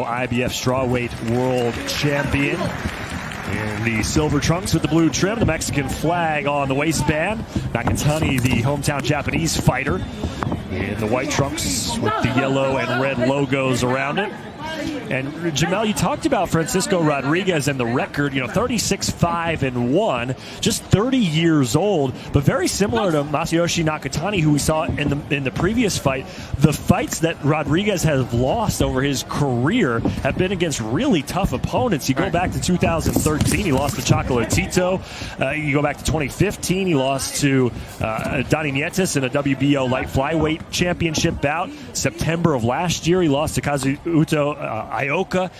IBF strawweight world champion. In the silver trunks with the blue trim, the Mexican flag on the waistband. Nakatani, the hometown Japanese fighter, in the white trunks with the yellow and red logos around it. And Jamel, you talked about Francisco Rodriguez and the record, 36-5-1, just 30 years old, but very similar to Masayoshi Nakatani, who we saw in the previous fight. The fights that Rodriguez has lost over his career have been against really tough opponents. You go back to 2013, he lost to Chocolatito. You go back to 2015, he lost to Donny Nietes in a WBO light flyweight championship bout. September of last year, he lost to Kazuto Ioka.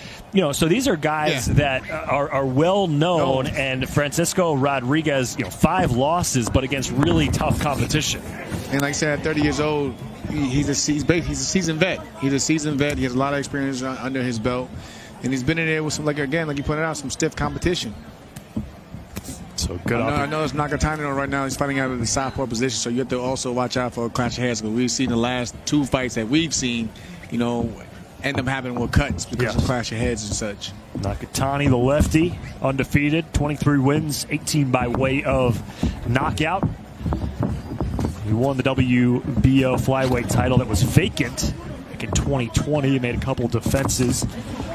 So these are guys that are well known, and Francisco Rodriguez, 5 losses, but against really tough competition. And like I said, at 30 years old, he's a seasoned vet. He's a seasoned vet. He has a lot of experience under his belt, and he's been in there with some, like you pointed out, some stiff competition. So good. I know it's Nakatani right now. He's fighting out of the southpaw position, so you have to also watch out for a clash of heads, because we've seen the last 2 fights that we've seen, end up happening with cuts because of clash of heads and such. Nakatani, the lefty, undefeated, 23 wins, 18 by way of knockout. He won the WBO flyweight title that was vacant back in 2020. He made a couple defenses,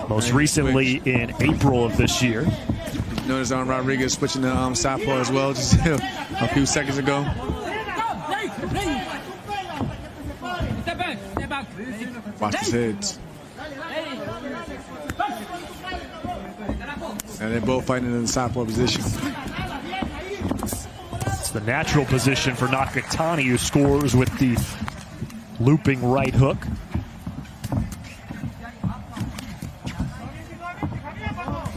most recently in April of this year. Notice Rodriguez switching to southpaw as well just a few seconds ago. Watch his heads. And they're both fighting in the southpaw position. It's the natural position for Nakatani, who scores with the looping right hook.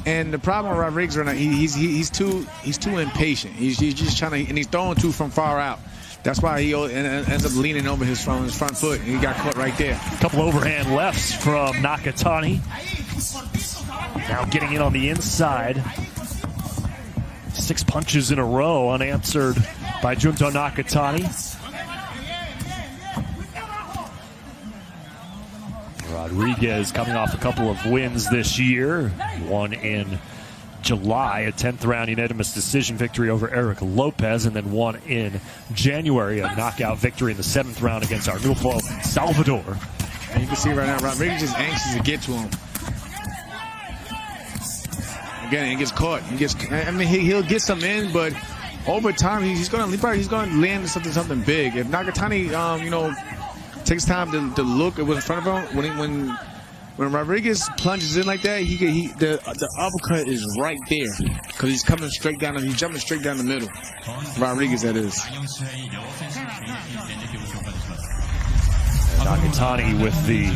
And the problem with Rodriguez right now, he's too impatient. He's just trying to, and he's throwing too from far out. That's why he ends up leaning over his front foot, and he got caught right there. A couple overhand lefts from Nakatani. Now getting in on the inside. 6 punches in a row unanswered by Junto Nakatani. Rodriguez coming off a couple of wins this year. One in July, a 10th round unanimous decision victory over Eric Lopez, and then one in January, a knockout victory in the 7th round against Arnulfo Salvador. And you can see right now, Rodriguez is anxious to get to him. Again, he gets caught. He'll get some in, but over time, he's going to land something big. If Nakatani, takes time to look at what's in front of him, when Rodriguez plunges in like that, the uppercut is right there, because he's coming straight down. He's jumping straight down the middle. Rodriguez, that is. Nakatani with the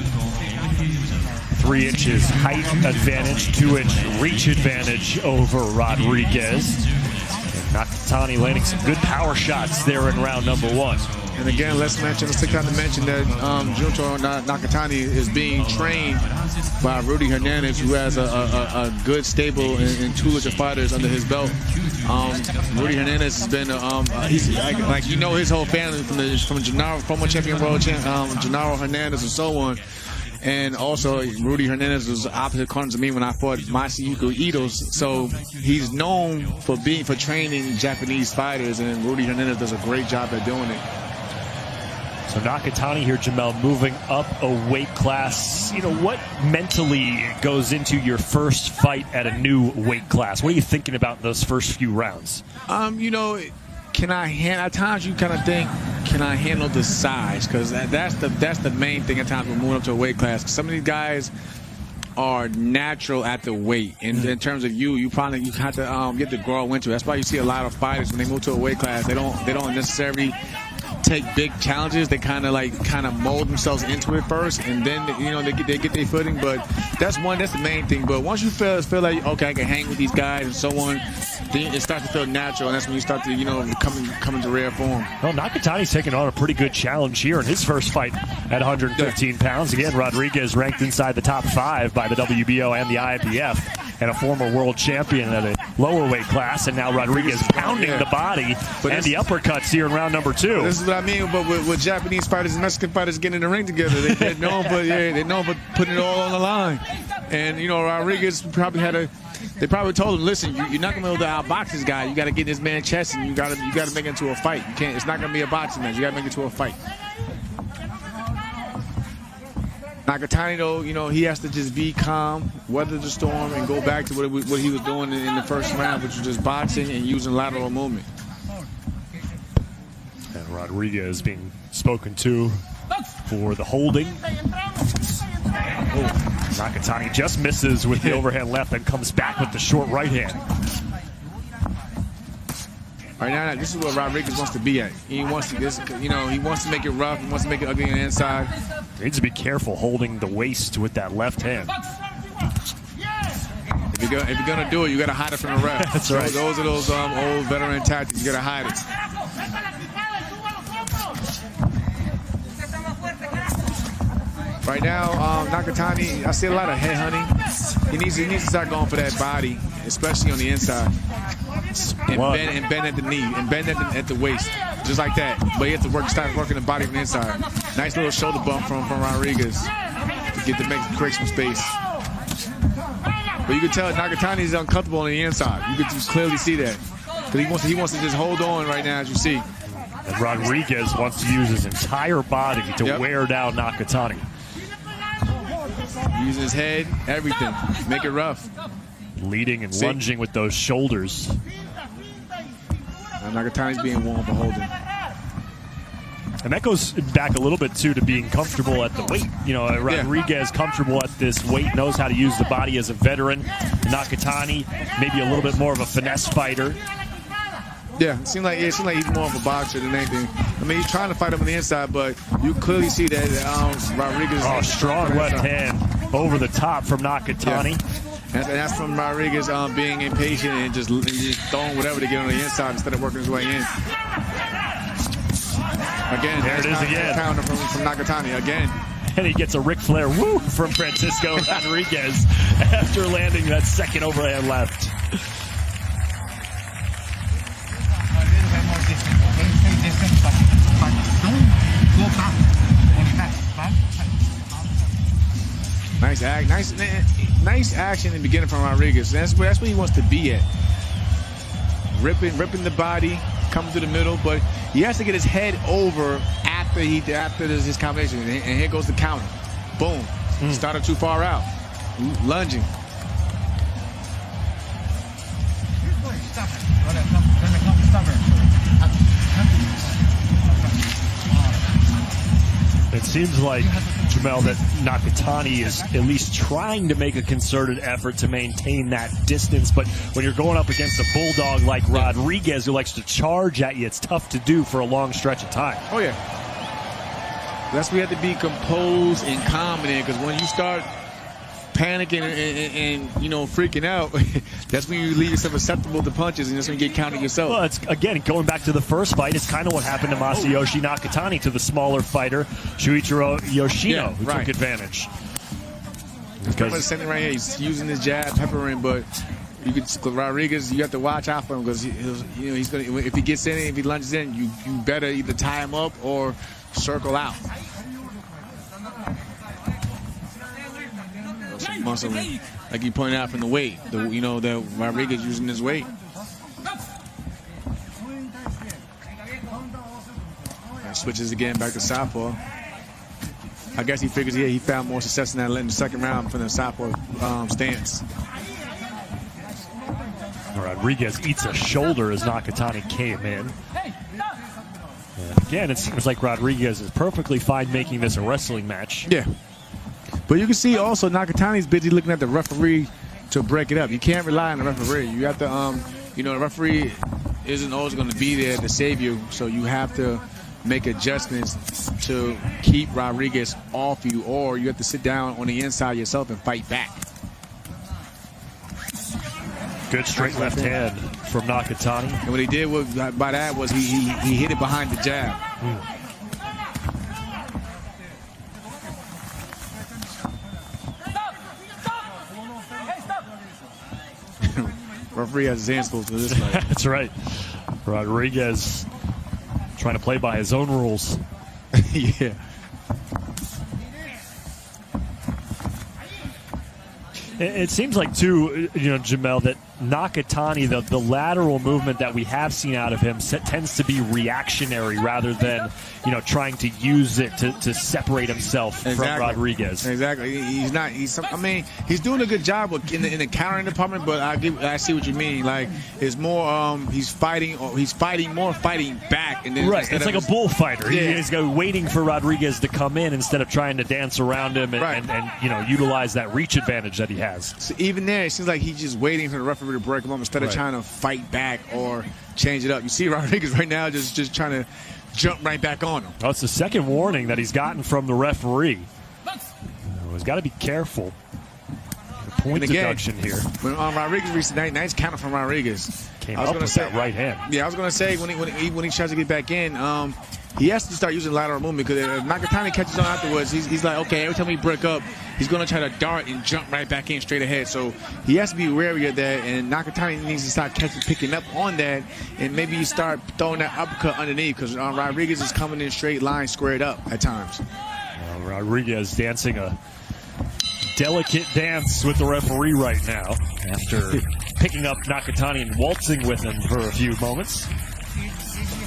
3 inches height advantage, 2-inch reach advantage over Rodriguez. And Nakatani landing some good power shots there in round number 1. And again, let's take time to mention that Junto Nakatani is being trained by Rudy Hernandez, who has a good stable and 2 legit fighters under his belt. Rudy Hernandez has been he's his whole family from Gennaro, former champion world Gennaro Hernandez and so on. And also, Rudy Hernandez was opposite corner to me when I fought Masayuki Ito. So he's known for training Japanese fighters, and Rudy Hernandez does a great job at doing it. So Nakatani here, Jamel, moving up a weight class. What mentally goes into your first fight at a new weight class? What are you thinking about those first few rounds? At times you kind of think, can I handle the size? Because that's the main thing at times when moving up to a weight class. Some of these guys are natural at the weight. In terms of you have to get to grow into it. That's why you see a lot of fighters when they move to a weight class, they don't necessarily take big challenges. They kind of mold themselves into it first, and then they get their footing. But that's the main thing. But once you feel like, okay, I can hang with these guys and so on, then it starts to feel natural, and that's when you start to come into rare form. Well, Nakatani's taking on a pretty good challenge here in his first fight at 115 pounds. Again, Rodriguez ranked inside the top 5 by the WBO and the IBF, and a former world champion at a lower weight class, and now Rodriguez pounding the body and the uppercuts here in round number 2. This is what I mean. But with Japanese fighters and Mexican fighters getting in the ring together, they're known for putting it all on the line. And you know, Rodriguez probably they probably told him, listen, you're not gonna be able to outbox this guy. You got to get in this man's chest, and you got to make it into a fight. You can't. It's not gonna be a boxing match. You got to make it to a fight. Nakatani, though, you know, he has to just be calm, weather the storm, and go back to what he was doing in the first round, which was just boxing and using lateral movement. And Rodriguez being spoken to for the holding. Nakatani just misses with the overhand left and comes back with the short right hand. Right now, this is where Rodriguez wants to be at. He wants to, he wants to make it rough. He wants to make it ugly on the inside. He needs to be careful holding the waist with that left hand. If you're gonna do it, you gotta hide it from the ref. That's right. Those are those old veteran tactics. You gotta hide it. Right now, Nakatani, I see a lot of head hunting. He needs to start going for that body, especially on the inside. And bend at the knee, and bend at the waist, just like that. But he has to start working the body from the inside. Nice little shoulder bump from Rodriguez to create some space. But you can tell Nakatani is uncomfortable on the inside. You can just clearly see that. Because he wants to just hold on right now, as you see. And Rodriguez wants to use his entire body to wear down Nakatani. Using his head, everything. Make it rough. Leading and lunging with those shoulders. Nakatani's being warm for holding. And that goes back a little bit, too, to being comfortable at the weight. You know, Rodriguez comfortable at this weight, knows how to use the body as a veteran. Nakatani, maybe a little bit more of a finesse fighter. Yeah, it seemed like he's more of a boxer than anything. I mean, he's trying to fight him on the inside, but you clearly see that Rodriguez. Oh, strong left hand over the top from Nakatani. Yeah. And that's from Rodriguez being impatient and just throwing whatever to get on the inside instead of working his way in. Again, there it is again. Counter from Nakatani again. And he gets a Ric Flair woo from Francisco Rodriguez after landing that second overhand left. Nice action in the beginning from Rodriguez. That's where he wants to be at. Ripping the body, coming through the middle, but he has to get his head over after his combination. And here goes the counter. Boom. Started too far out. Lunging. It seems like, Jamel, that Nakatani is at least trying to make a concerted effort to maintain that distance, but when you're going up against a bulldog like Rodriguez who likes to charge at you, it's tough to do for a long stretch of time. Oh, yeah. That's where you have to be composed and calm in there, because when you start panicking and freaking out, that's when you leave yourself susceptible to punches, and that's when you get counted yourself. Well, it's, again, going back to the first fight, it's kind of what happened to Masayoshi Nakatani to the smaller fighter, Shuichiro Yoshino, who took advantage. Because sitting right here, he's using his jab, peppering, but Rodriguez, you have to watch out for him, because he's gonna, if he gets in, if he lunges in, you better either tie him up or circle out. Muscle, like you pointed out from the weight, that Rodriguez using his weight. And switches again back to southpaw. I guess he figures he found more success in the second round from the southpaw stance. Rodriguez eats a shoulder as Nakatani came in. And again, it seems like Rodriguez is perfectly fine making this a wrestling match. Yeah. But you can see also Nakatani's busy looking at the referee to break it up. You can't rely on the referee. You have to, the referee isn't always going to be there to save you, so you have to make adjustments to keep Rodriguez off you, or you have to sit down on the inside yourself and fight back. Good straight left hand from Nakatani. And what he did by that was he hit it behind the jab. Referee has his hands full to this fight. That's right. Rodriguez Trying to play by his own rules. Yeah. It seems like, too, Jamel, that Nakatani, the lateral movement that we have seen out of him tends to be reactionary rather than, trying to use it to separate himself from Rodriguez. Exactly. He's doing a good job in the countering department, but I see what you mean. Like, it's more he's fighting back. And then right. It's like a bullfighter. Yeah. He's waiting for Rodriguez to come in instead of trying to dance around him and utilize that reach advantage that he has. So even there, it seems like he's just waiting for the referee to break him up instead of trying to fight back or change it up. You see Rodriguez right now just trying to jump right back on him. Well, it's the second warning that he's gotten from the referee. He's got to be careful. The point deduction here. When Rodriguez reached the nice counter from Rodriguez. Came up with that right hand. Yeah, I was going to say when he tries to get back in, he has to start using lateral movement because if Nakatani catches on afterwards, he's like, okay, every time we break up, he's going to try to dart and jump right back in straight ahead. So he has to be wary of that, and Nakatani needs to start picking up on that, and maybe you start throwing that uppercut underneath because Rodriguez is coming in straight line, squared up at times. Rodriguez dancing a delicate dance with the referee right now after picking up Nakatani and waltzing with him for a few moments.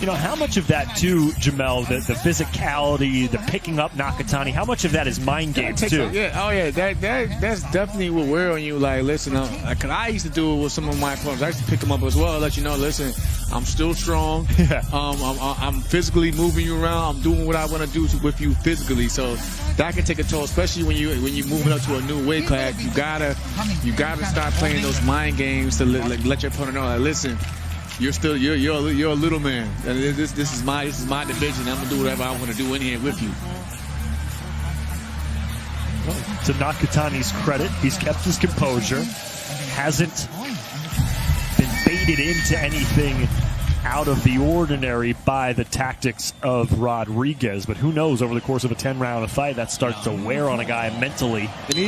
How much of that, too, Jamel, the physicality, the picking up Nakatani, how much of that is mind games, too? That's definitely what wear on you. Like, listen, because I used to do it with some of my opponents. I used to pick them up as well, let you know, listen, I'm still strong. Yeah. I'm physically moving you around. I'm doing what I want to do with you physically. So that can take a toll, especially when you're moving up to a new weight class. You gotta start playing those mind games to let your opponent know, like, listen, you're a little man. And this is my division. I'm gonna do whatever I want to do in here with you. Well, to Nakatani's credit, he's kept his composure, hasn't been baited into anything out of the ordinary by the tactics of Rodriguez. But who knows, over the course of a 10-round fight, that starts to wear on a guy mentally. And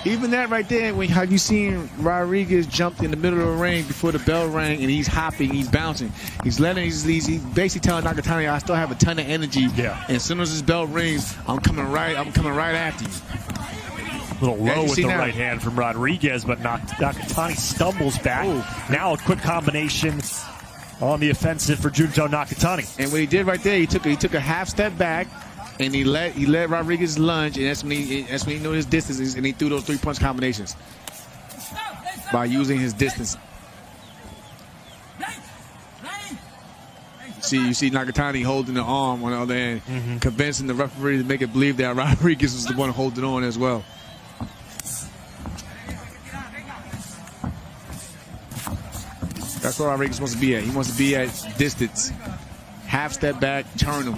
even that right there, have you seen Rodriguez jumped in the middle of the ring before the bell rang, and he's hopping, he's bouncing, he's basically telling Nakatani, I still have a ton of energy. Yeah. And as soon as this bell rings, I'm coming right after you. A little low with the right hand from Rodriguez, but Nakatani stumbles back. Ooh. Now a quick combination on the offensive for Junto Nakatani. And what he did right there, he took a half step back, and he let Rodriguez lunge, and that's when he knew his distance, and he threw those 3-punch combinations by using his distance. You see Nakatani holding the arm on the other end, convincing the referee to make it believe that Rodriguez was the one holding on as well. That's where Rodriguez wants to be at. He wants to be at distance. Half step back, turn him.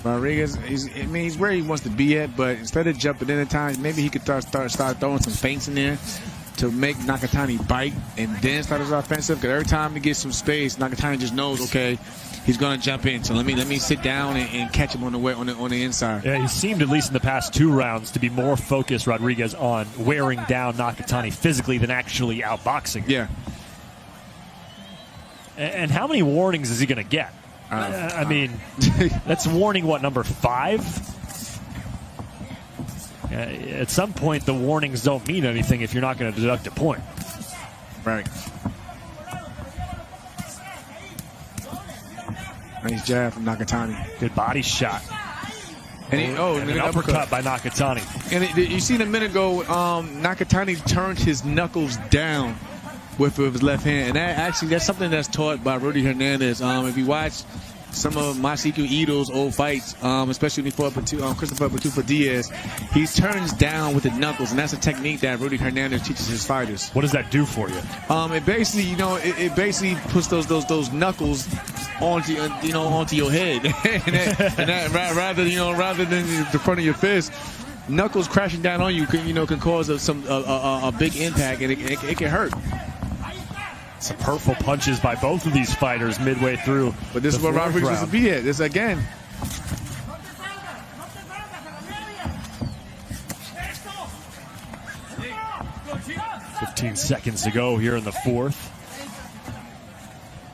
Rodriguez, he's where he wants to be at, but instead of jumping in at times, maybe he could start throwing some feints in there to make Nakatani bite and then start his offensive. Because every time he gets some space, Nakatani just knows, okay, he's going to jump in. So let me sit down and catch him on the inside. Yeah, he seemed, at least in the past 2 rounds, to be more focused, Rodriguez, on wearing down Nakatani physically than actually outboxing him. Yeah. And how many warnings is he going to get? I mean, that's warning, number 5? At some point, the warnings don't mean anything if you're not going to deduct a point. Right. Nice jab from Nakatani. Good body shot. And an uppercut by Nakatani. And you seen a minute ago, Nakatani turned his knuckles down with his left hand, and that's something that's taught by Rudy Hernandez. If you watch some of Masaki Ito's old fights, especially when he fought Christopher Batufa Diaz, he turns down with the knuckles, and that's a technique that Rudy Hernandez teaches his fighters. What does that do for you? It basically, it basically puts those knuckles onto your head, and that rather than the front of your fist. Knuckles crashing down on you can cause a big impact, and it can hurt. Some hurtful punches by both of these fighters midway through. But this is where Rodriguez wants to be at. This again. 15 seconds to go here in the fourth.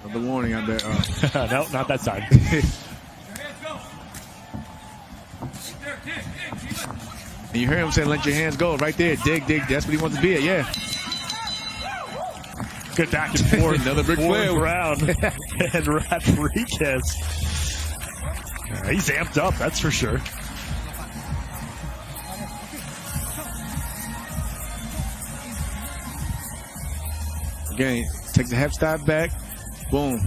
The warning, I bet. No, not that side. And you hear him saying, let your hands go. Right there. Dig, dig. That's what he wants to be at. Yeah. Good back and forth. Another brick flare round. And Rodriguez. He's amped up, that's for sure. Again, takes a half step back. Boom.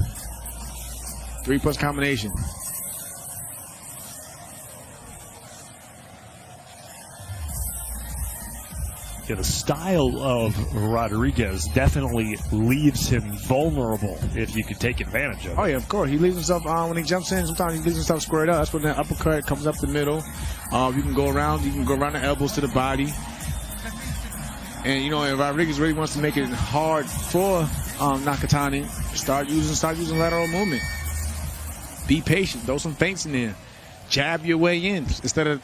3+ combination. Yeah, the style of Rodriguez definitely leaves him vulnerable if you could take advantage of it. Oh, yeah, of course. He leaves himself when he jumps in. Sometimes he leaves himself squared up. That's when the uppercut comes up the middle. You can go around. You can go around the elbows to the body. And, you know, if Rodriguez really wants to make it hard for Nakatani, start using lateral movement. Be patient. Throw some feints in there. Jab your way in instead of,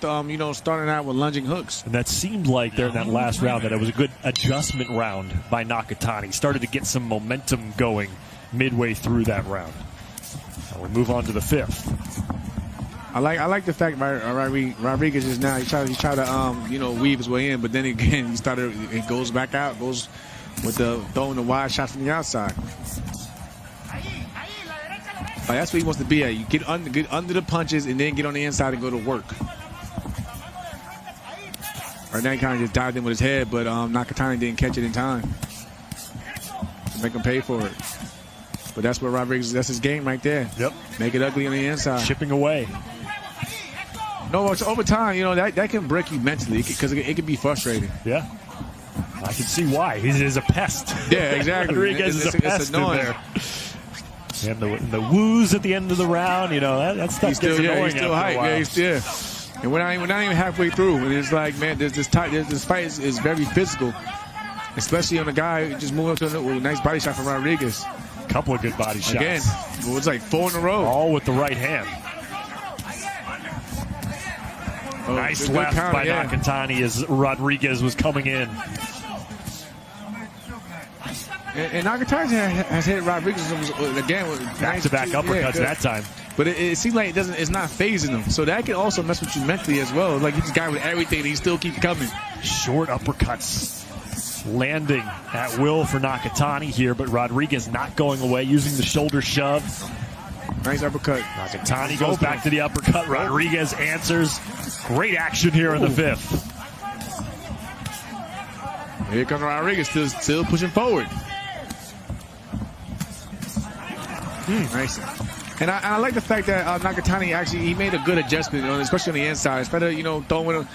starting out with lunging hooks. And that seemed like there in that last round that it was a good adjustment round by Nakatani. Started to get some momentum going midway through that round. Now we move on to the fifth. I like the fact Rodriguez is now he tried to weave his way in, but then again he goes back out, goes with throwing the wide shots from the outside. That's where he wants to be at. You get under the punches and then get on the inside and go to work. Right now he kind of just dived in with his head, but Nakatani didn't catch it in time to make him pay for it. But that's what Rodriguez, that's his game right there. Yep. Make it ugly on the inside. Chipping away. No, it's over time, that can break you mentally because it can be frustrating. Yeah. I can see why. He's a pest. Yeah, exactly. Rodriguez is a pest in there. And the woos at the end of the round, that stuff gets annoying. He's still hype. Yeah, he's still. And we're not even halfway through. And it's like, man, this fight is very physical, especially on a guy who just moved up to a nice body shot from Rodriguez. A couple of good body shots. Again, it was like 4 in a row. All with the right hand. Nice left by Nakatani as Rodriguez was coming in. And Nakatani has hit Rodriguez again with back-to-back uppercuts that time. But it seems like it's not phasing him. So that can also mess with you mentally as well. Like he's a guy with everything, and he still keeps coming. Short uppercuts landing at will for Nakatani here, but Rodriguez not going away, using the shoulder shove. Nice uppercut. Nakatani goes back to the uppercut. Rodriguez answers. Great action here in the fifth. Here comes Rodriguez, still pushing forward. Nice. And I like the fact that Nakatani he made a good adjustment, especially on the inside. Instead of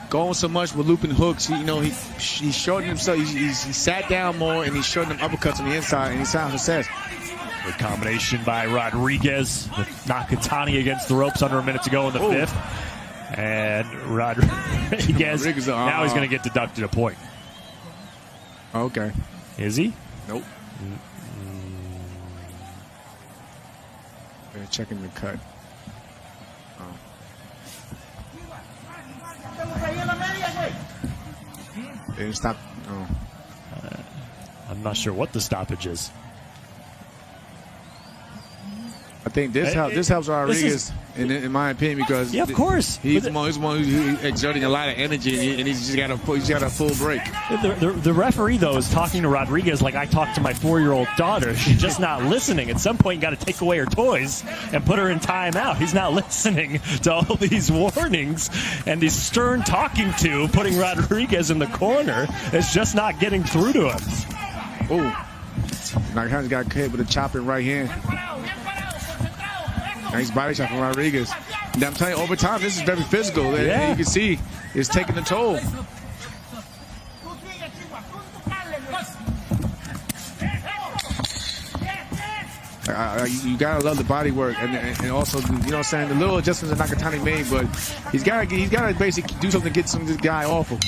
going so much with looping hooks, he shortened himself. He sat down more and he shortened them uppercuts on the inside, and he found success. Good combination by Rodriguez with Nakatani against the ropes under a minute to go in the fifth. And Rodriguez now he's going to get deducted a point. Okay. Is he? Nope. They're checking the cut. They didn't stop. I'm not sure what the stoppage is. I think this helps Rodriguez, in my opinion, because of course he's the one who's exerting a lot of energy, and he's just got a full break. The referee though is talking to Rodriguez like I talk to my 4-year-old daughter. She's just not listening. At some point, you got to take away her toys and put her in timeout. He's not listening to all these warnings and these stern talking to, putting Rodriguez in the corner. It's just not getting through to him. Oh, Nakatani's got hit with a chopping right hand. Nice body shot from Rodriguez. And I'm telling you, over time, this is very physical. Yeah. You can see it's taking a toll. You gotta love the body work, and also, the little adjustments that Nakatani made, but he's gotta basically do something to get this guy off him.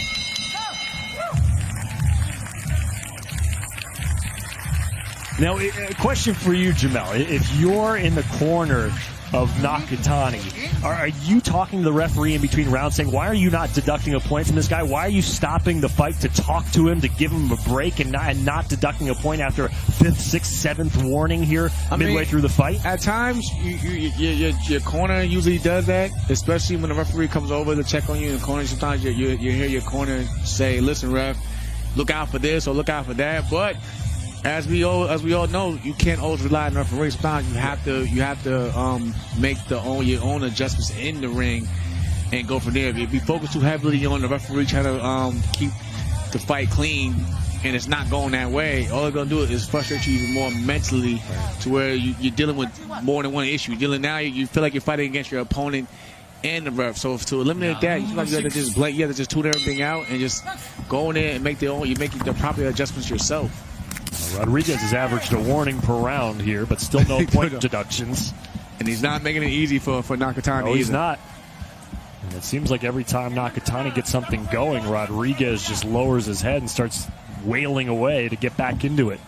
Now, a question for you, Jamel. If you're in the corner of Nakatani. Are you talking to the referee in between rounds saying, why are you not deducting a point from this guy? Why are you stopping the fight to talk to him, to give him a break, and not deducting a point after a 5th, 6th, 7th warning here midway through the fight? At times, your corner usually does that, especially when the referee comes over to check on you in the corner. Sometimes you hear your corner say, listen, ref, look out for this or look out for that. But as we all know, you can't always rely on the referee. Sometimes you have to make your own adjustments in the ring and go from there. If you focus too heavily on the referee trying to keep the fight clean and it's not going that way, all it's going to do is frustrate you even more mentally, to where you're dealing with more than one issue. You feel like you're fighting against your opponent and the ref. So to eliminate that, you feel like you have to just tune everything out and just go in there and make the proper adjustments yourself. Rodriguez has averaged a warning per round here, but still no point deductions. And he's not making it easy for Nakatani. No, he's not. And it seems like every time Nakatani gets something going, Rodriguez just lowers his head and starts wailing away to get back into it.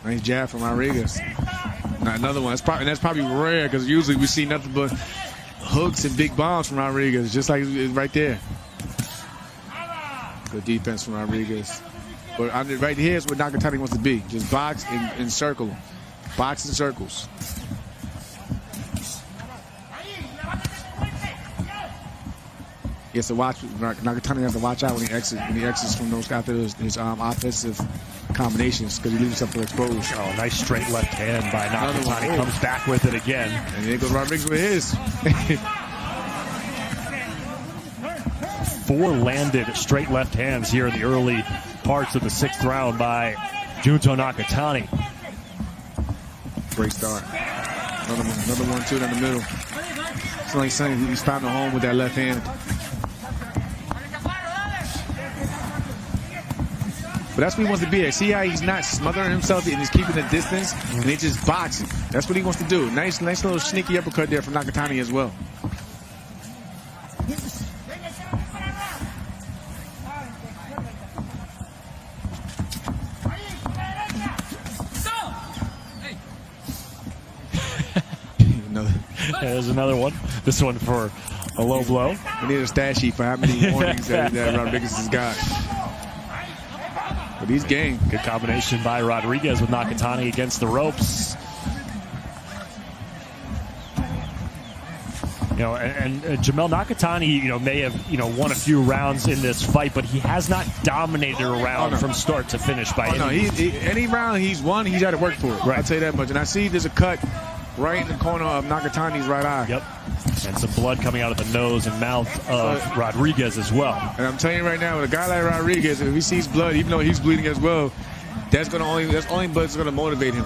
Nice jab from Rodriguez. Another one. That's probably rare, because usually we see nothing but hooks and big bombs from Rodriguez, just like right there. Good defense from Rodriguez. But right here is where Nakatani wants to be. Just box and circle. Box and circles. He has to watch. Nakatani has to watch out when he exits from those after his offensive combinations, because he leaves himself exposed. Oh, nice straight left hand by Nakatani. Comes back with it again. And there goes Rodriguez with his. 4 landed straight left hands here in the early parts of the 6th round by Junto Nakatani. Great start. Another one, too, down the middle. It's like saying he's found a home with that left hand. But that's what he wants to be at. See how he's not smothering himself and he's keeping the distance, and he's just boxing. That's what he wants to do. Nice little sneaky uppercut there from Nakatani as well. There's another one. This one for a low blow. We need a stat sheet for how many warnings that Rodriguez has got. But he's game. Good combination by Rodriguez with Nakatani against the ropes. You know, and Jamel Nakatani, may have, won a few rounds in this fight, but he has not dominated a round from start to finish by any round he's won, he's got to work for it. Right. I'll tell you that much. And I see there's a cut right in the corner of Nakatani's right eye. Yep. And some blood coming out of the nose and mouth of Rodriguez as well. And I'm telling you right now, with a guy like Rodriguez, if he sees blood, even though he's bleeding as well, that's only blood that's gonna motivate him.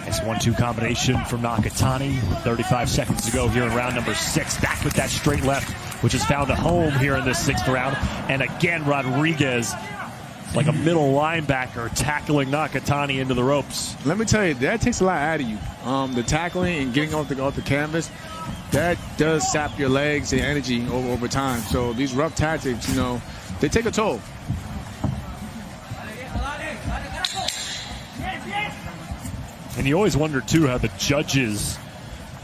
Nice 1-2 combination from Nakatani. 35 seconds to go here in round number 6. Back with that straight left, which has found a home here in this 6th round. And again, Rodriguez, like a middle linebacker, tackling Nakatani into the ropes. Let me tell you, that takes a lot out of you. The tackling and getting off the canvas, that does sap your legs and energy over time. So these rough tactics, they take a toll. And you always wonder too how the judges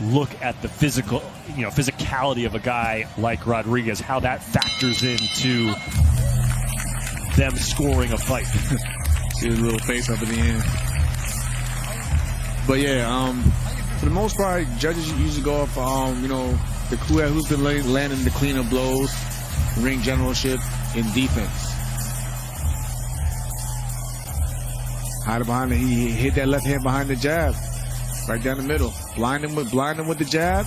look at the physicality of a guy like Rodriguez, how that factors into them scoring a fight. See his little face up at the end. But yeah, for the most part, judges usually go off, who's been landing the cleaner blows, ring generalship, in defense. Hide behind it. He hit that left hand behind the jab, right down the middle. Blind him with the jab.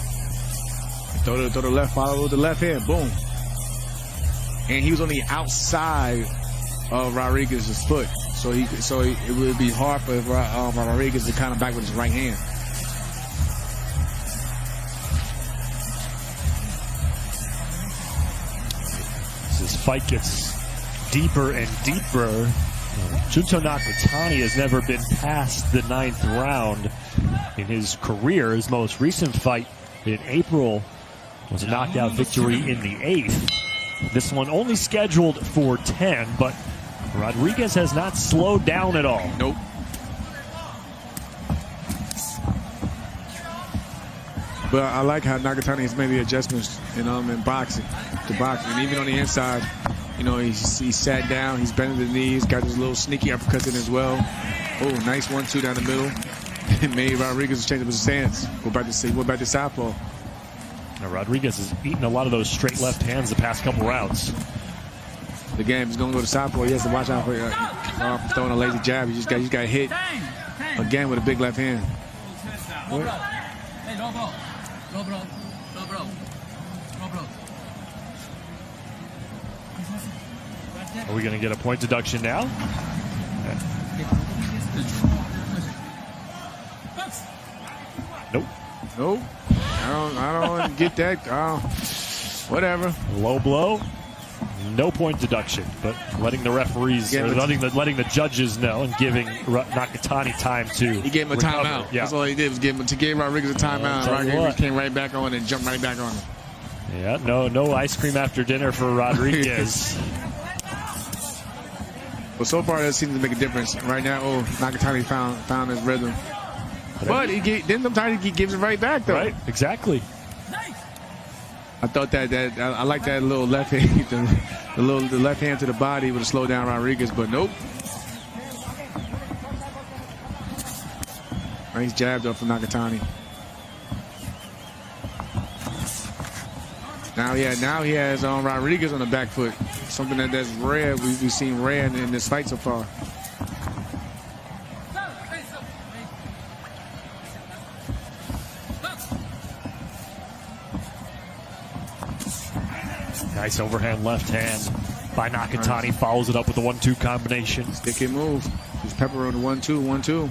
Throw the left, follow with the left hand. Boom. And he was on the outside of Rodriguez's foot, so it would be hard for Rodriguez to kind of back with his right hand. As this fight gets deeper and deeper, Junto Nakatani has never been past the 9th round in his career. His most recent fight in April was a knockout victory in the 8th. This one only scheduled for 10, but Rodriguez has not slowed down at all. Nope. But I like how Nakatani has made the adjustments in boxing, and even on the inside, you know, he sat down, he's bending the knees, got his little sneaky uppercuts in as well. Oh, nice 1-2 down the middle. It made Rodriguez change up his stance. Went back to southpaw. Now Rodriguez has eaten a lot of those straight left hands the past couple rounds. The game is going to go to southpaw. He has to watch out for throwing a lazy jab. He just got hit again with a big left hand. Are we going to get a point deduction now? Nope. Nope. I don't get that. Whatever. Low blow. No point deduction, but letting the referees, letting the judges know and giving Nakatani time to. He gave him a recover. timeout. Yeah. That's all he did was give Rodriguez a timeout. Rodriguez came right back on and jumped right back on him. Yeah, no ice cream after dinner for Rodriguez. Well, so far that seems to make a difference. Right now, Nakatani found his rhythm. But sometimes he gives it right back, though. Right, exactly. I thought that I like that little left hand, the left hand to the body would have slowed down Rodriguez, but nope. Nice jab though from Nakatani. Now he has Rodriguez on the back foot, something that's rare. We've seen rare in this fight so far. Nice overhand left hand by Nakatani. Follows it up with a 1-2 combination. Stick and move. He's pepper on the 1-2, 1-2.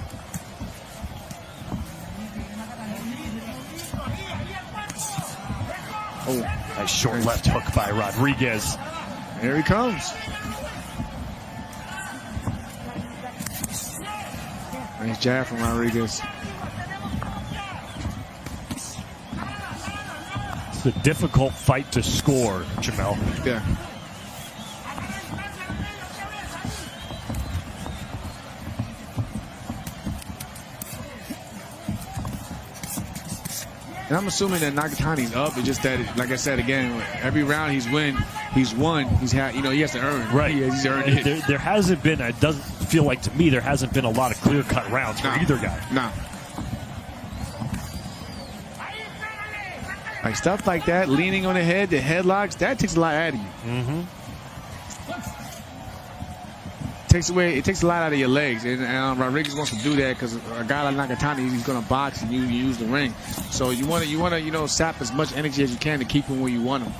Oh, nice short left hook by Rodriguez. Here he comes. Nice jab from Rodriguez. It's a difficult fight to score, Jamel. Yeah. And I'm assuming that Nakatani's up. It's just that, like I said again, every round he's won. He has to earn it. Right. He's earned it. There hasn't been. It doesn't feel like to me there hasn't been a lot of clear-cut rounds for either guy. No. Like stuff like that, leaning on the head, the headlocks, that takes a lot out of you. Mm-hmm. It takes a lot out of your legs, and Rodriguez wants to do that because a guy like Nakatani, he's going to box and you use the ring. So you want to sap as much energy as you can to keep him where you want him.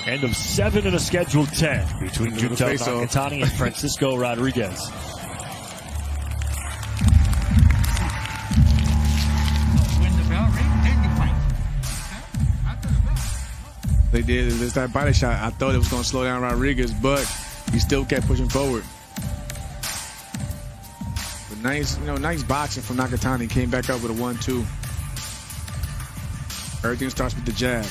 End of 7 in a scheduled 10 between Junto Nakatani and Francisco Rodriguez. They did. It's that body shot. I thought it was going to slow down Rodriguez, but he still kept pushing forward. But nice boxing from Nakatani. Came back up with a 1-2. Everything starts with the jab.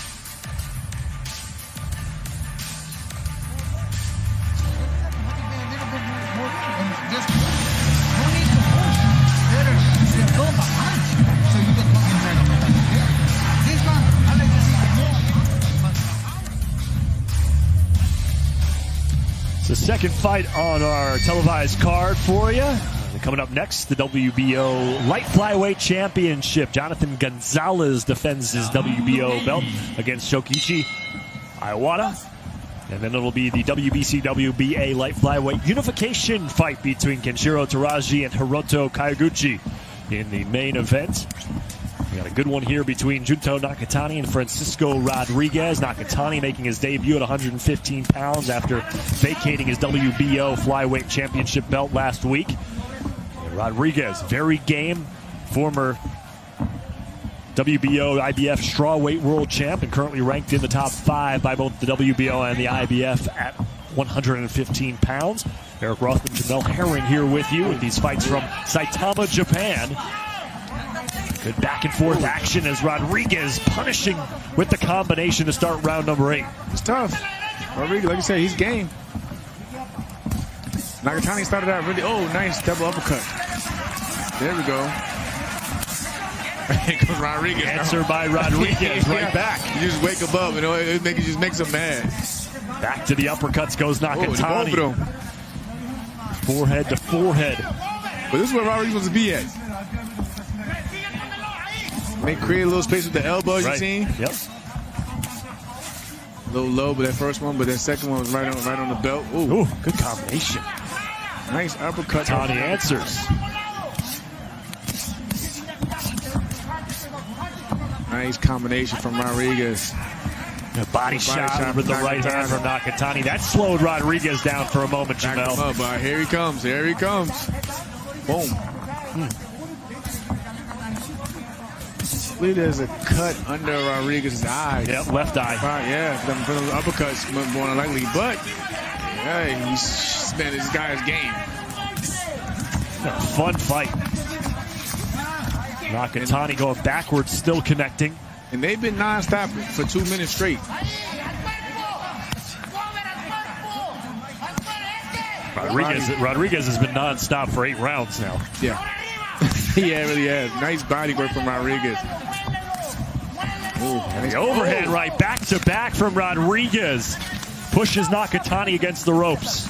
The second fight on our televised card for you. Coming up next, the WBO Light Flyweight Championship. Jonathan Gonzalez defends his WBO belt against Shokichi Iwata. And then it'll be the WBC WBA Light Flyweight Unification fight between Kenshiro Teraji and Hiroto Kaiguchi in the main event. We got a good one here between Junto Nakatani and Francisco Rodriguez. Nakatani making his debut at 115 pounds after vacating his WBO Flyweight Championship belt last week. And Rodriguez, very game, former WBO IBF strawweight world champ and currently ranked in the top 5 by both the WBO and the IBF at 115 pounds. Eric Rothman, Jamel Herring here with you with these fights from Saitama, Japan. Good back and forth action as Rodriguez punishing with the combination to start round number 8. It's tough. Rodriguez, like I said, he's game. Nakatani started out really, nice double uppercut. There we go. Here comes Rodriguez. Answer by Rodriguez right back. You just wake him up, it just makes him mad. Back to the uppercuts goes Nakatani. Oh, forehead to forehead. But this is where Rodriguez wants to be at. Create a little space with the elbow, you seen? Yep. A little low, but that first one, but that second one was right on the belt. Ooh, good combination. Nice uppercut. Nakatani answers. Nice combination from Rodriguez. A body shot with the right hand from Nakatani. That slowed Rodriguez down for a moment, Jamel. Here he comes. Here he comes. Boom. There's a cut under Rodriguez's eye. Yep, left eye. Yeah, for those uppercuts more than likely. But hey, he's spent this guy's game. A fun fight. Nakatani going backwards, still connecting. And they've been non-stop for 2 minutes straight. Rodriguez has been non-stop for 8 rounds now. Yeah. Yeah, really has. Nice body work from Rodriguez. The overhead right back to back from Rodriguez. Pushes Nakatani against the ropes.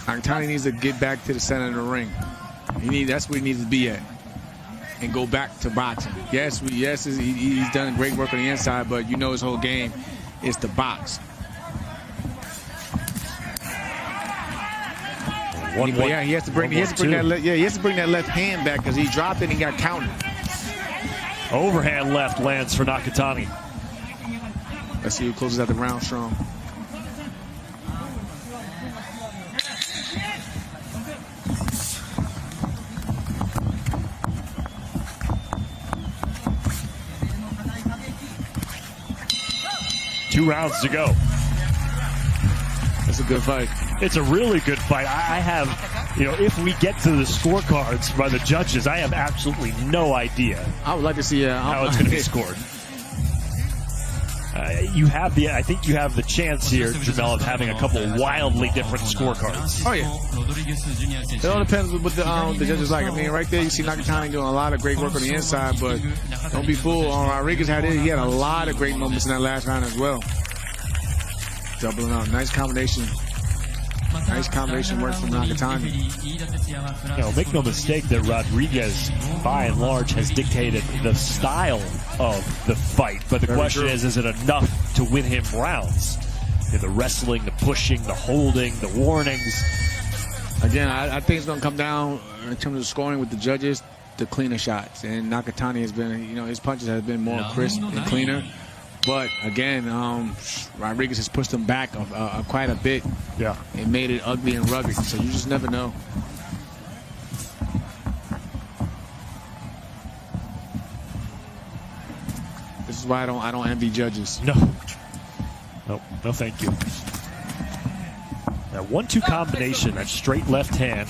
Nakatani needs to get back to the center of the ring. That's where he needs to be at. And go back to boxing. Yes, he's done great work on the inside, but his whole game is to box. He has to bring that left hand back because he dropped it and he got countered. Overhand left lands for Nakatani. Let's see who closes out the round strong. Two rounds to go. That's a good fight. It's a really good fight. I have, if we get to the scorecards by the judges, I have absolutely no idea. I would like to see how it's going to be scored. I think you have the chance here, Jamel, of having a couple wildly different scorecards. Oh yeah. It all depends what the judges like. Right there you see Nakatani doing a lot of great work on the inside, but don't be fooled. Rodriguez he had a lot of great moments in that last round as well. Doubling up. Nice combination. Nice combination work from Nakatani. Make no mistake that Rodriguez, by and large, has dictated the style of the fight. But the question is it enough to win him rounds? The wrestling, the pushing, the holding, the warnings. Again, I think it's going to come down in terms of scoring with the judges, the cleaner shots. And Nakatani has been, his punches have been more crisp and cleaner. But again, Rodriguez has pushed him back quite a bit. Yeah. And made it ugly and rugged. So you just never know. This is why I don't envy judges. No, thank you. That 1-2 combination, that straight left hand,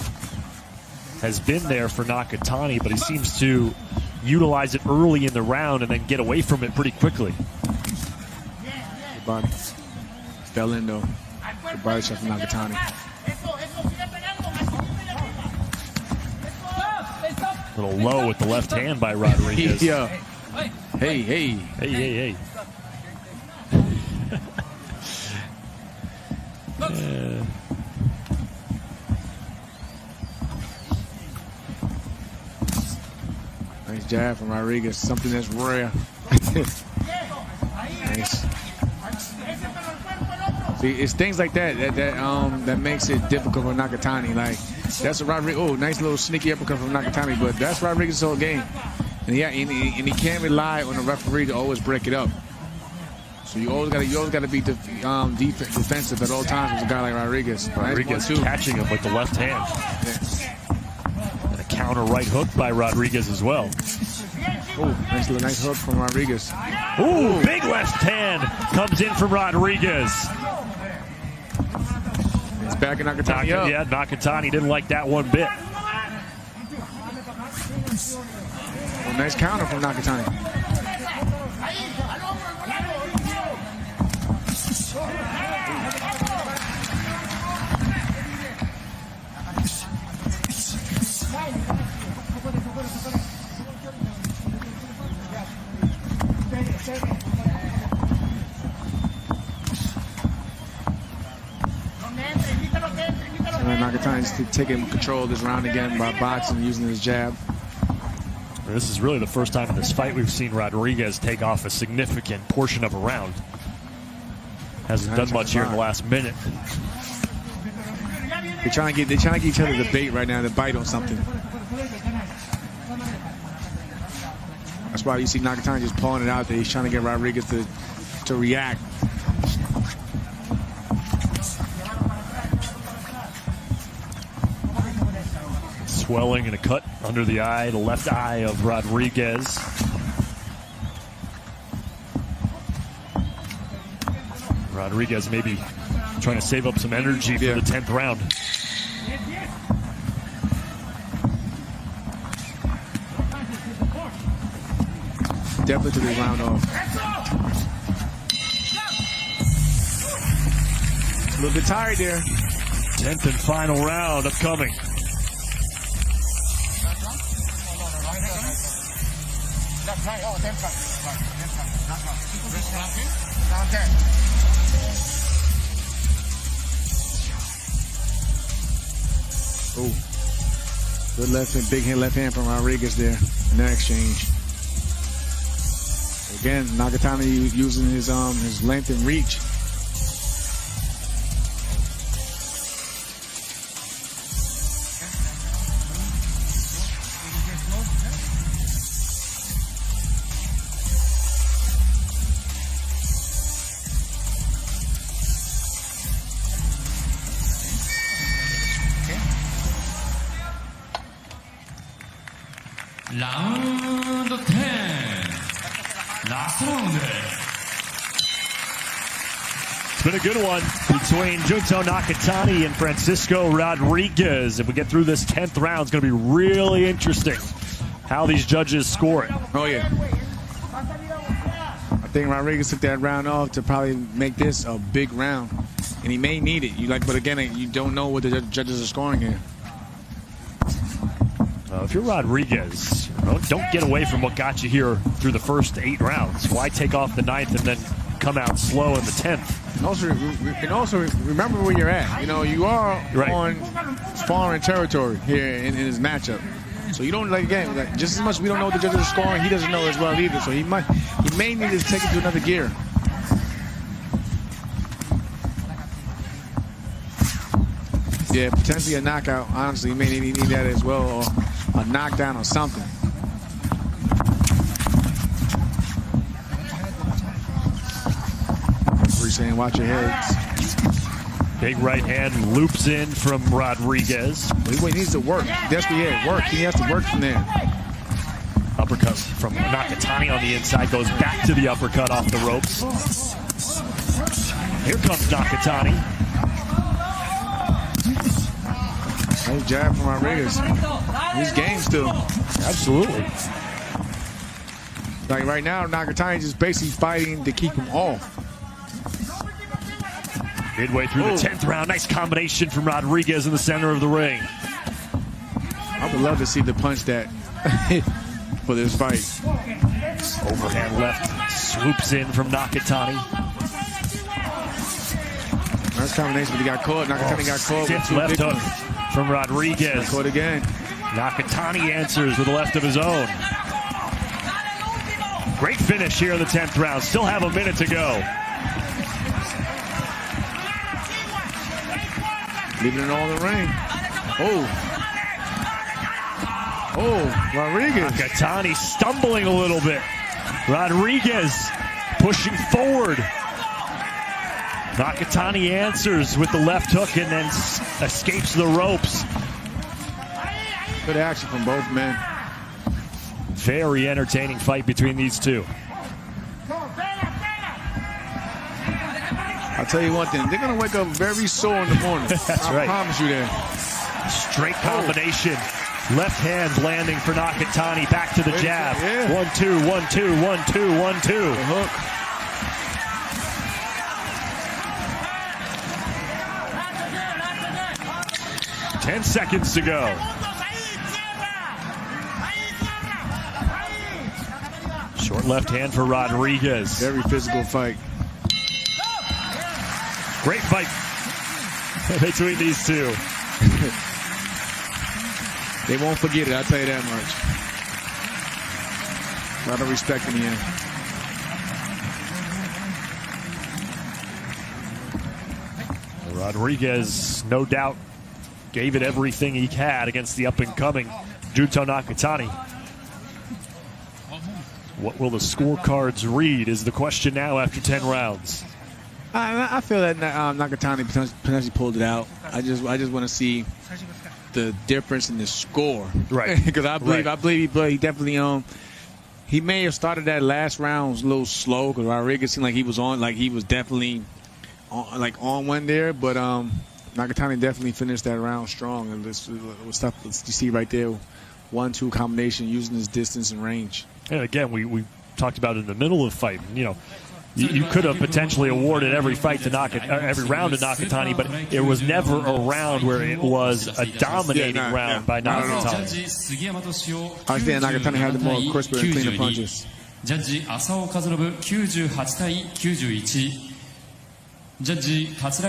has been there for Nakatani, but he seems to utilize it early in the round and then get away from it pretty quickly. Good body. Fell in though. Good body shot from Nakatani. A little low with the left hand by Rodriguez. Yeah. Hey. Yeah. Nice jab from Rodriguez, something that's rare. Nice. See, it's things like that makes it difficult for Nakatani. Like that's a Rodriguez. Oh, nice little sneaky uppercut from Nakatani, but that's Rodriguez's whole game. And he can't rely on the referee to always break it up. So you always got to be defensive at all times with a guy like Rodriguez. Rodriguez catching him with the left hand. Yeah. And a counter right hook by Rodriguez as well. Oh, nice hook from Rodriguez. Ooh, big left hand comes in from Rodriguez. He's backing Nakatani up. Yeah, Nakatani didn't like that one bit. Well, nice counter from Nakatani. Nakatani's taking control of this round again by boxing and using his jab. This is really the first time in this fight we've seen Rodriguez take off a significant portion of a round. Hasn't done much here in the last minute. They're trying to get each other to bait right now, to bite on something. That's why you see Nakatani just pulling it out there. He's trying to get Rodriguez to react. Swelling and a cut under the eye, the left eye of Rodriguez. Rodriguez maybe trying to save up some energy for the 10th round. Definitely took his round off. A little bit tired there. 10th and final round upcoming. Oh, good left hand, big hand, left hand from Rodriguez there in that exchange. Again, Nakatani using his length and reach. Round 10. Last round. It's been a good one between Junto Nakatani and Francisco Rodriguez. If we get through this 10th round, it's going to be really interesting how these judges score it. Oh, yeah. I think Rodriguez took that round off to probably make this a big round. And he may need it. But again, you don't know what the judges are scoring here. If you're Rodriguez, don't get away from what got you here through the first 8 rounds. Why take off the 9th and then come out slow in the 10th? And also remember where you're at. You are on foreign territory here in his matchup. So you don't just as much we don't know what the judges are scoring, he doesn't know as well either. So he may need to take it to another gear. Yeah, potentially a knockout. Honestly, he may need that as well, or a knockdown or something. We're saying watch your heads. Big right hand loops in from Rodriguez. He needs to work. That's work. He has to work from there. Uppercut from Nakatani on the inside, goes back to the uppercut off the ropes. Here comes Nakatani. Nice jab from Rodriguez. He's game still. Absolutely. Like right now, Nakatani just basically fighting to keep him off. Midway through the 10th round, nice combination from Rodriguez in the center of the ring. I would love to see the punch that for this fight. Overhand left swoops in from Nakatani. Nice combination, but he got caught. Nakatani got caught. Stiff left hook from Rodriguez. Caught again. Nakatani answers with a left of his own. Great finish here in the 10th round. Still have a minute to go. Leaving it all in the ring. Rodriguez. Nakatani stumbling a little bit. Rodriguez pushing forward. Nakatani answers with the left hook and then escapes the ropes. Good action from both men. Very entertaining fight between these two. I'll tell you one thing, they're going to wake up very sore in the morning. That's right. I promise you that. Straight combination. Left hand landing for Nakatani. Back to the jab. Yeah. 1, 2, 1, 2, 1, 2, 1, 2. The hook. Ten seconds to go. Short left hand for Rodriguez. Very physical fight. Great fight. between these two. They won't forget it, I'll tell you that much. A lot of respect in the end. Rodriguez, no doubt, gave it everything he had against the up-and-coming Junto Nakatani. What will the scorecards read is the question now after 10 rounds. I feel that Nakatani potentially pulled it out. I just want to see the difference in the score, right? Because I believe he definitely he may have started that last round a little slow because Rodriguez seemed like he was definitely on one there, but Nakatani definitely finished that round strong, and this stuff you see right there, 1-2 combination using his distance and range. And again, we talked about it in the middle of the fight. You know, you could have potentially awarded every fight to every round to Nakatani, but it was never a round where it was a dominating round by Nakatani. I think Nakatani had the more crisper and cleaner punches. ジャッジ浅尾和信98対91。ジャッジ桂木